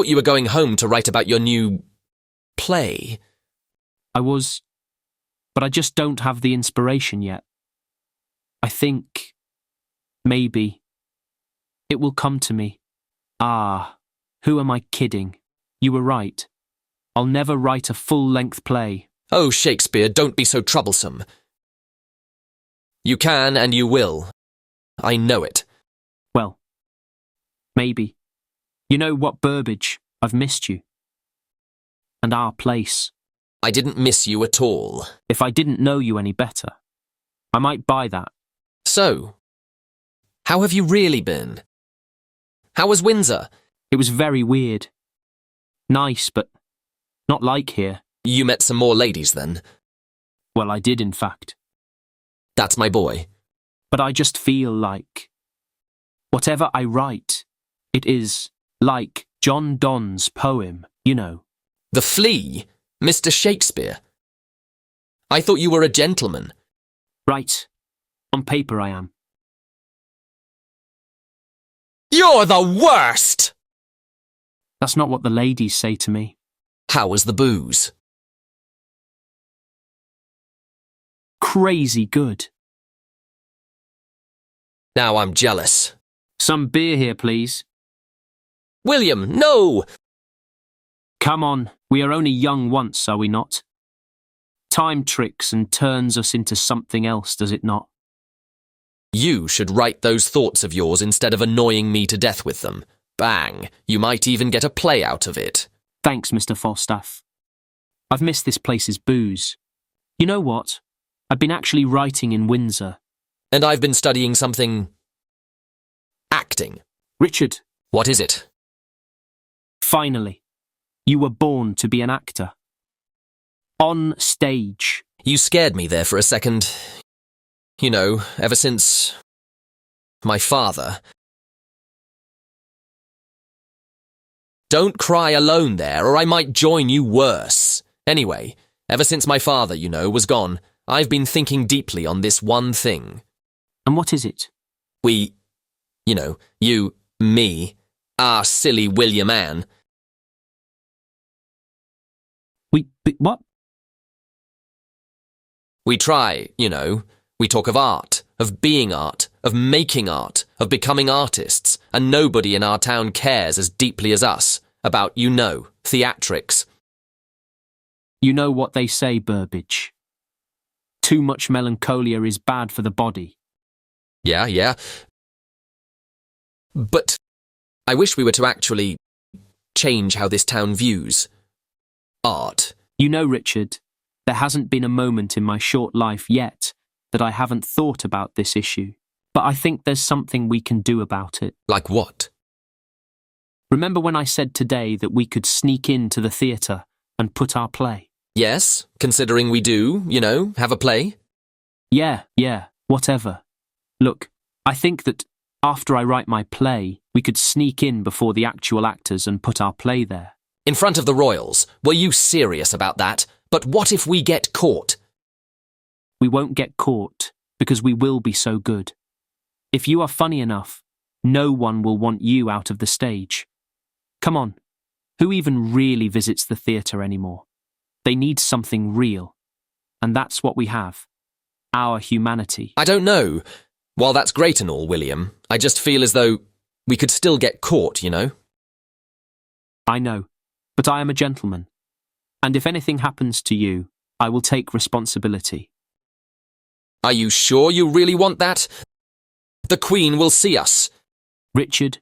thought you were going home to write about your new play. I was, but I just don't have the inspiration yet. I think, maybe, it will come to me. Ah, who am I kidding? You were right. I'll never write a full-length play. Oh, Shakespeare, don't be so troublesome. You can and you will. I know it. Well, maybe. You know what, Burbage, I've missed you. And our place. I didn't miss you at all. If I didn't know you any better, I might buy that. So, how have you really been? How was Windsor? It was very weird. Nice, but not like here. You met some more ladies then? Well, I did, in fact. That's my boy. But I just feel like whatever I write, it is like John Donne's poem, you know. The Flea? Mr. Shakespeare? I thought you were a gentleman. Right. On paper I am. You're the worst! That's not what the ladies say to me. How was the booze? Crazy good. Now I'm jealous. Some beer here, please. William, no! Come on, we are only young once, are we not? Time tricks and turns us into something else, does it not? You should write those thoughts of yours instead of annoying me to death with them. Bang! You might even get a play out of it. Thanks, Mr. Falstaff. I've missed this place's booze. You know what? I've been actually writing in Windsor. And I've been studying something... acting. Richard. What is it? Finally, you were born to be an actor. On stage. You scared me there for a second. You know, ever since... my father. Don't cry alone there, or I might join you worse. Anyway, ever since my father, you know, was gone, I've been thinking deeply on this one thing. And what is it? We, you know, you, me, our silly William Ann. What? We try, you know, we talk of art, of being art, of making art, of becoming artists, and nobody in our town cares as deeply as us about, you know, theatrics. You know what they say, Burbage. Too much melancholia is bad for the body. Yeah. But I wish we were to actually change how this town views art. You know, Richard, there hasn't been a moment in my short life yet that I haven't thought about this issue. But I think there's something we can do about it. Like what? Remember when I said today that we could sneak into the theatre and put our play? Yes, considering we do, you know, have a play. Yeah, whatever. Look, I think that after I write my play, we could sneak in before the actual actors and put our play there. In front of the royals. Were you serious about that? But what if we get caught? We won't get caught, because we will be so good. If you are funny enough, no one will want you out of the stage. Come on, who even really visits the theatre anymore? They need something real. And that's what we have. Our humanity. I don't know. While that's great and all, William, I just feel as though we could still get caught, you know? I know, but I am a gentleman. And if anything happens to you, I will take responsibility. Are you sure you really want that? The Queen will see us. Richard,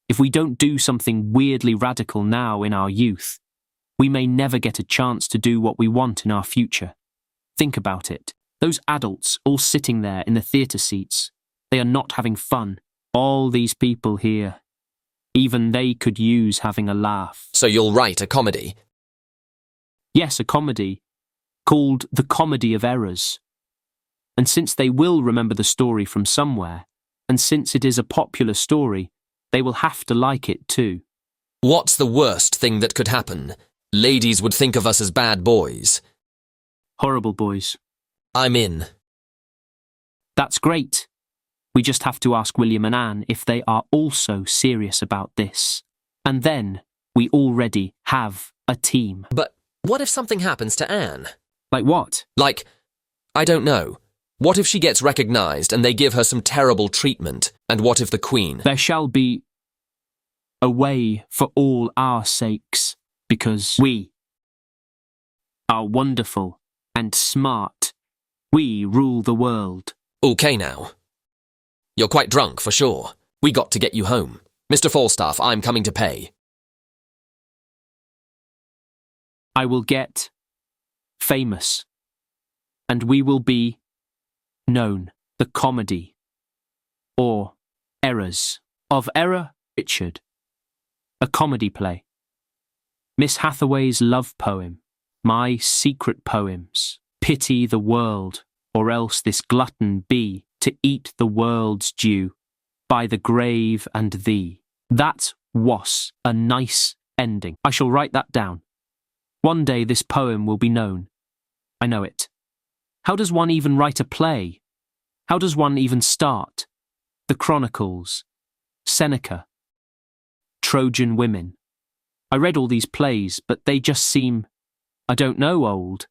if we don't do something weirdly radical now in our youth, we may never get a chance to do what we want in our future. Think about it. Those adults all sitting there in the theatre seats, they are not having fun. All these people here, even they could use having a laugh. So you'll write a comedy? Yes, a comedy, called The Comedy of Errors. And since they will remember the story from somewhere, and since it is a popular story, they will have to like it too. What's the worst thing that could happen? Ladies would think of us as bad boys. Horrible boys. I'm in. That's great. We just have to ask William and Anne if they are also serious about this. And then We already have a team. But what if something happens to Anne? Like what? Like, I don't know. What if she gets recognized and they give her some terrible treatment? And what if the Queen? There shall be a way for all our sakes, because we are wonderful and smart. We rule the world. Okay now. You're quite drunk, for sure. We got to get you home. Mr. Falstaff, I'm coming to pay. I will get famous, and we will be known. The comedy, or Errors of Error, Richard. A comedy play. Miss Hathaway's love poem. My secret poems. Pity the world, or else this glutton be to eat the world's due by the grave and thee. That was a nice ending. I shall write that down. One day this poem will be known. I know it. How does one even write a play? How does one even start? The Chronicles, Seneca, Trojan Women. I read all these plays, but they just seem, I don't know, old.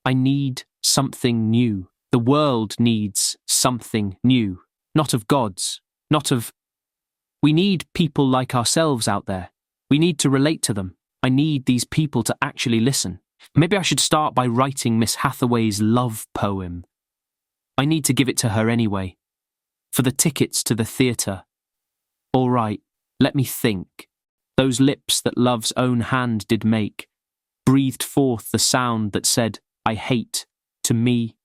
I need something new. The world needs something new. Not of gods, not of... We need people like ourselves out there. We need to relate to them. I need these people to actually listen. Maybe I should start by writing Miss Hathaway's love poem. I need to give it to her anyway. For the tickets to the theatre. All right, let me think. Those lips that love's own hand did make breathed forth the sound that said, I hate, to me,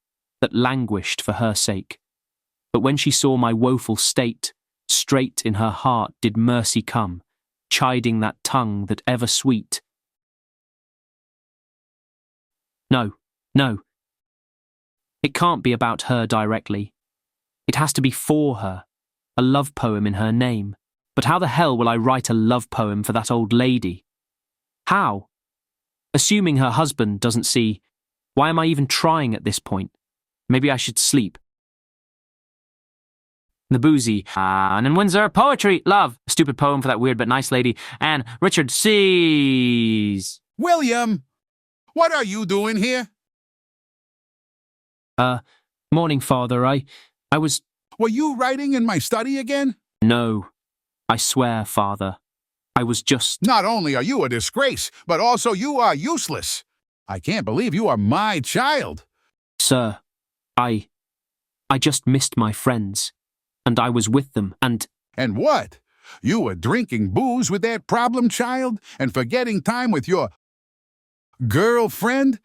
that languished for her sake. But when she saw my woeful state, straight in her heart did mercy come, chiding that tongue that ever sweet. No, no. It can't be about her directly. It has to be for her, a love poem in her name. But how the hell will I write a love poem for that old lady? How? Assuming her husband doesn't see, why am I even trying at this point? Maybe I should sleep. The Boozy, Anne in Windsor, poetry, love, a stupid poem for that weird but nice lady, and Richard sees. William, what are you doing here? Morning, Father, I was... Were you writing in my study again? No, I swear, Father, I was just... Not only are you a disgrace, but also you are useless. I can't believe you are my child. Sir, I just missed my friends, and I was with them, and... And what? You were drinking booze with that problem child and forgetting time with your girlfriend?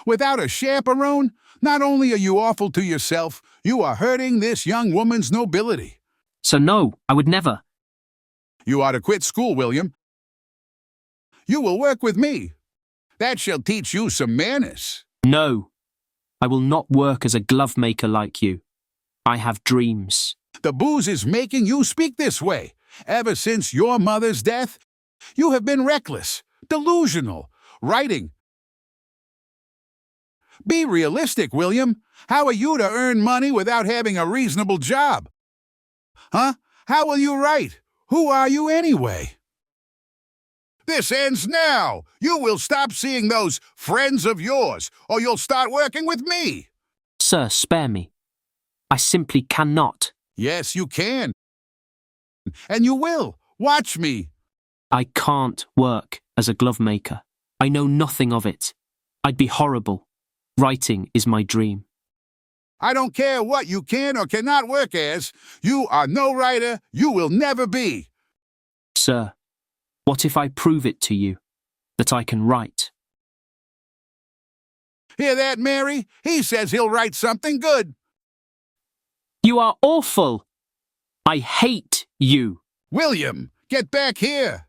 Without a chaperone? Not only are you awful to yourself, you are hurting this young woman's nobility. So no, I would never. You ought to quit school, William. You will work with me. That shall teach you some manners. No, I will not work as a glove maker like you. I have dreams. The booze is making you speak this way. Ever since your mother's death, you have been reckless, delusional, writing. Be realistic, William. How are you to earn money without having a reasonable job? Huh? How will you write? Who are you anyway? This ends now. You will stop seeing those friends of yours, or you'll start working with me. Sir, spare me. I simply cannot. Yes, you can. And you will. Watch me. I can't work as a glove maker. I know nothing of it. I'd be horrible. Writing is my dream. I don't care what you can or cannot work as. You are no writer. You will never be. Sir, what if I prove it to you, that I can write? Hear that, Mary? He says he'll write something good. You are awful. I hate you. William, get back here.